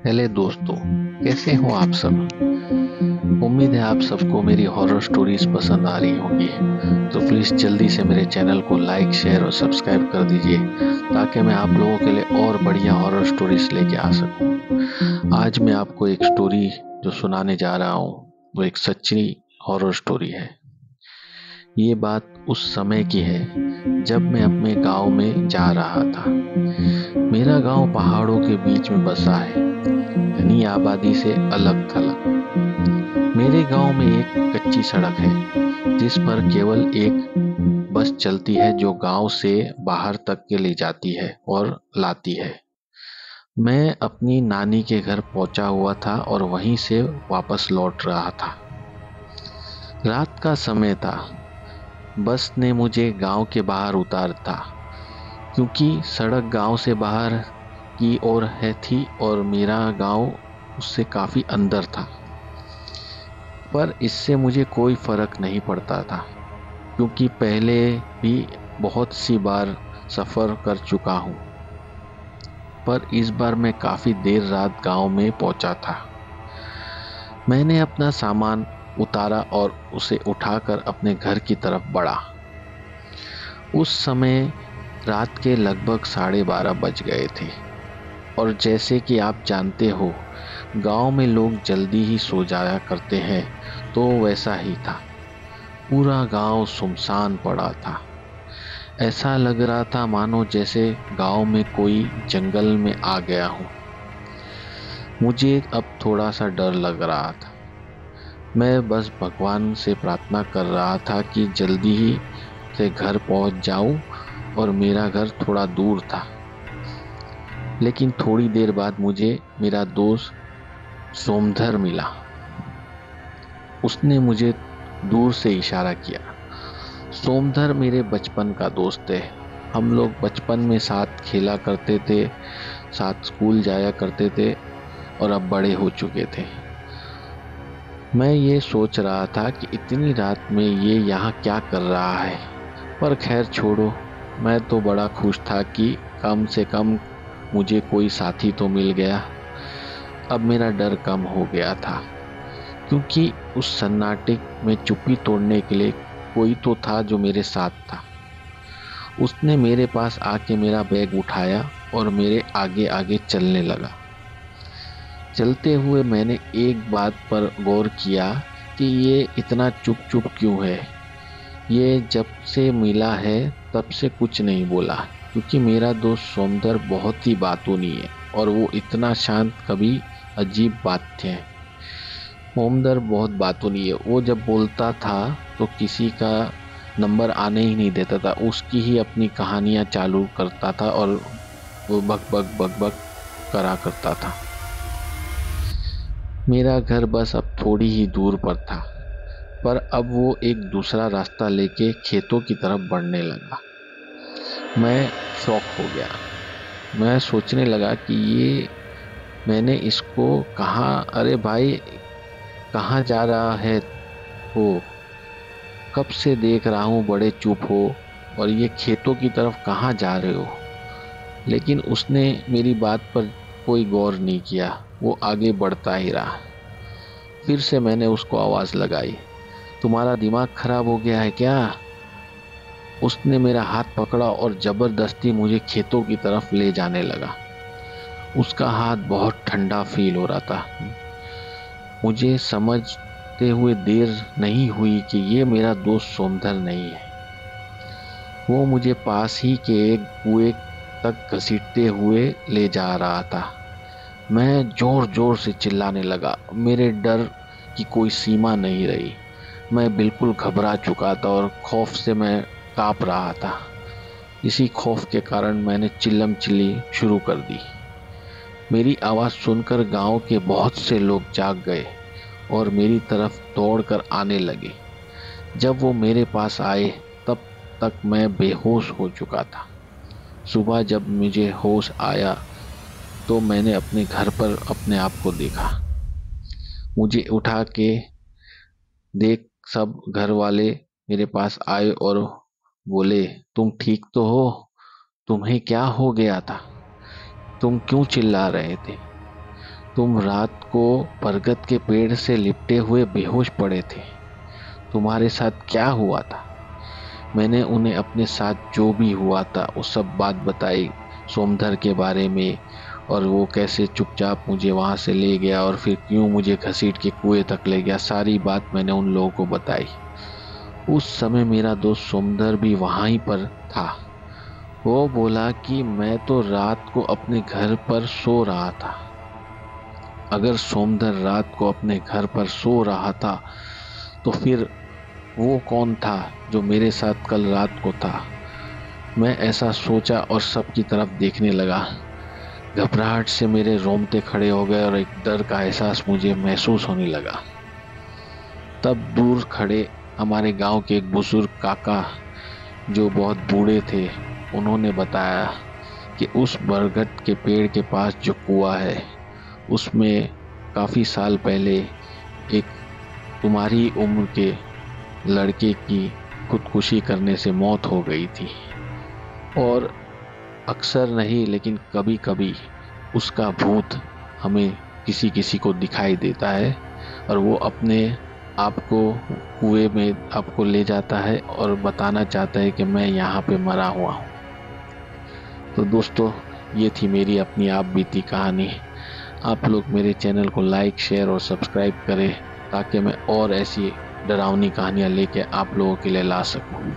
Hello दोस्तों, कैसे हो आप सब। उम्मीद है आप सबको मेरी हॉरर स्टोरीज पसंद आ रही होंगी। तो प्लीज़ जल्दी से मेरे चैनल को लाइक, शेयर और सब्सक्राइब कर दीजिए ताकि मैं आप लोगों के लिए और बढ़िया हॉरर स्टोरीज लेके आ सकूं। आज मैं आपको एक स्टोरी जो सुनाने जा रहा हूं वो एक सच्ची हॉरर स्टोरी है। ये बात उस समय की है जब मैं अपने गांव में जा रहा था। मेरा गांव पहाड़ों के बीच में बसा है, घनी आबादी से अलग थलग। मेरे गांव में एक कच्ची सड़क है जिस पर केवल एक बस चलती है जो गांव से बाहर तक के ले जाती है और लाती है। मैं अपनी नानी के घर पहुंचा हुआ था और वहीं से वापस लौट रहा था। रात का समय था। बस ने मुझे गांव के बाहर उतार था क्योंकि सड़क गांव से बाहर की ओर है थी और मेरा गांव उससे काफी अंदर था। पर इससे मुझे कोई फर्क नहीं पड़ता था क्योंकि पहले भी बहुत सी बार सफर कर चुका हूँ। पर इस बार मैं काफी देर रात गांव में पहुंचा था। मैंने अपना सामान उतारा और उसे उठाकर अपने घर की तरफ बढ़ा। उस समय रात के लगभग 12:30 बज गए थे और जैसे कि आप जानते हो, गांव में लोग जल्दी ही सो जाया करते हैं, तो वैसा ही था। पूरा गांव सुनसान पड़ा था। ऐसा लग रहा था मानो जैसे गांव में कोई जंगल में आ गया हूँ। मुझे अब थोड़ा सा डर लग रहा था। मैं बस भगवान से प्रार्थना कर रहा था कि जल्दी ही से घर पहुंच जाऊं, और मेरा घर थोड़ा दूर था। लेकिन थोड़ी देर बाद मुझे मेरा दोस्त सोमधर मिला। उसने मुझे दूर से इशारा किया। सोमधर मेरे बचपन का दोस्त है। हम लोग बचपन में साथ खेला करते थे, साथ स्कूल जाया करते थे और अब बड़े हो चुके थे। मैं ये सोच रहा था कि इतनी रात में ये यहाँ क्या कर रहा है, पर खैर छोड़ो। मैं तो बड़ा खुश था कि कम से कम मुझे कोई साथी तो मिल गया। अब मेरा डर कम हो गया था क्योंकि उस सन्नाटे में चुप्पी तोड़ने के लिए कोई तो था जो मेरे साथ था। उसने मेरे पास आके मेरा बैग उठाया और मेरे आगे आगे चलने लगा। चलते हुए मैंने एक बात पर गौर किया कि ये इतना चुप चुप क्यों है। ये जब से मिला है तब से कुछ नहीं बोला, क्योंकि मेरा दोस्त सोमदर बहुत ही बातूनी है और वो इतना शांत कभी अजीब बात थे। मोमदर बहुत बातूनी है। वो जब बोलता था तो किसी का नंबर आने ही नहीं देता था। उसकी ही अपनी कहानियां चालू करता था और वो बक बक बक बक करा करता था। मेरा घर बस अब थोड़ी ही दूर पर था, पर अब वो एक दूसरा रास्ता लेके खेतों की तरफ बढ़ने लगा। मैं शॉक हो गया। मैं सोचने लगा कि ये मैंने इसको कहा, अरे भाई कहाँ जा रहा है हो, कब से देख रहा हूँ बड़े चुप हो, और ये खेतों की तरफ कहाँ जा रहे हो। लेकिन उसने मेरी बात पर कोई गौर नहीं किया। वो आगे बढ़ता ही रहा। फिर से मैंने उसको आवाज लगाई, तुम्हारा दिमाग खराब हो गया है क्या। उसने मेरा हाथ पकड़ा और जबरदस्ती मुझे खेतों की तरफ ले जाने लगा। उसका हाथ बहुत ठंडा फील हो रहा था। मुझे समझते हुए देर नहीं हुई कि ये मेरा दोस्त सोमधर नहीं है। वो मुझे पास ही के एक कुएं तक घसीटते हुए ले जा रहा था। मैं जोर जोर से चिल्लाने लगा। मेरे डर की कोई सीमा नहीं रही। मैं बिल्कुल घबरा चुका था और खौफ से मैं कांप रहा था। इसी खौफ के कारण मैंने चिल्लम चिल्ली शुरू कर दी। मेरी आवाज सुनकर गांव के बहुत से लोग जाग गए और मेरी तरफ दौड़कर आने लगे। जब वो मेरे पास आए तब तक मैं बेहोश हो चुका था। सुबह जब मुझे होश आया तो मैंने अपने घर पर अपने आप को देखा। मुझे उठा के देख सब घर वाले मेरे पास आए और बोले, तुम ठीक तो हो, तुम्हें क्या हो गया था, तुम क्यों चिल्ला रहे थे। तुम रात को बरगद के पेड़ से लिपटे हुए बेहोश पड़े थे। तुम्हारे साथ क्या हुआ था? मैंने उन्हें अपने साथ जो भी हुआ था वो सब बात बताई, सोमधर के बारे में, और वो कैसे चुपचाप मुझे वहां से ले गया और फिर क्यों मुझे घसीट के कुएं तक ले गया। सारी बात मैंने उन लोगों को बताई। उस समय मेरा दोस्त सोमधर भी वहां ही पर था। वो बोला कि मैं तो रात को अपने घर पर सो रहा था। अगर सोमधर रात को अपने घर पर सो रहा था तो फिर वो कौन था जो मेरे साथ कल रात को था? मैं ऐसा सोचा और सबकी तरफ देखने लगा। घबराहट से मेरे रोंगटे खड़े हो गए और एक डर का एहसास मुझे महसूस होने लगा। तब दूर खड़े हमारे गांव के एक बुजुर्ग काका, जो बहुत बूढ़े थे, उन्होंने बताया कि उस बरगद के पेड़ के पास जो कुआं है उसमें काफी साल पहले एक तुम्हारी उम्र के लड़के की खुदकुशी करने से मौत हो गई थी, और अक्सर नहीं लेकिन कभी कभी उसका भूत हमें किसी किसी को दिखाई देता है और वो अपने आपको कुएं में आपको ले जाता है और बताना चाहता है कि मैं यहाँ पे मरा हुआ हूँ। तो दोस्तों, ये थी मेरी अपनी आप बीती कहानी। आप लोग मेरे चैनल को लाइक, शेयर और सब्सक्राइब करें ताकि मैं और ऐसी डरावनी कहानियाँ लेके आप लोगों के लिए ला सकूँ।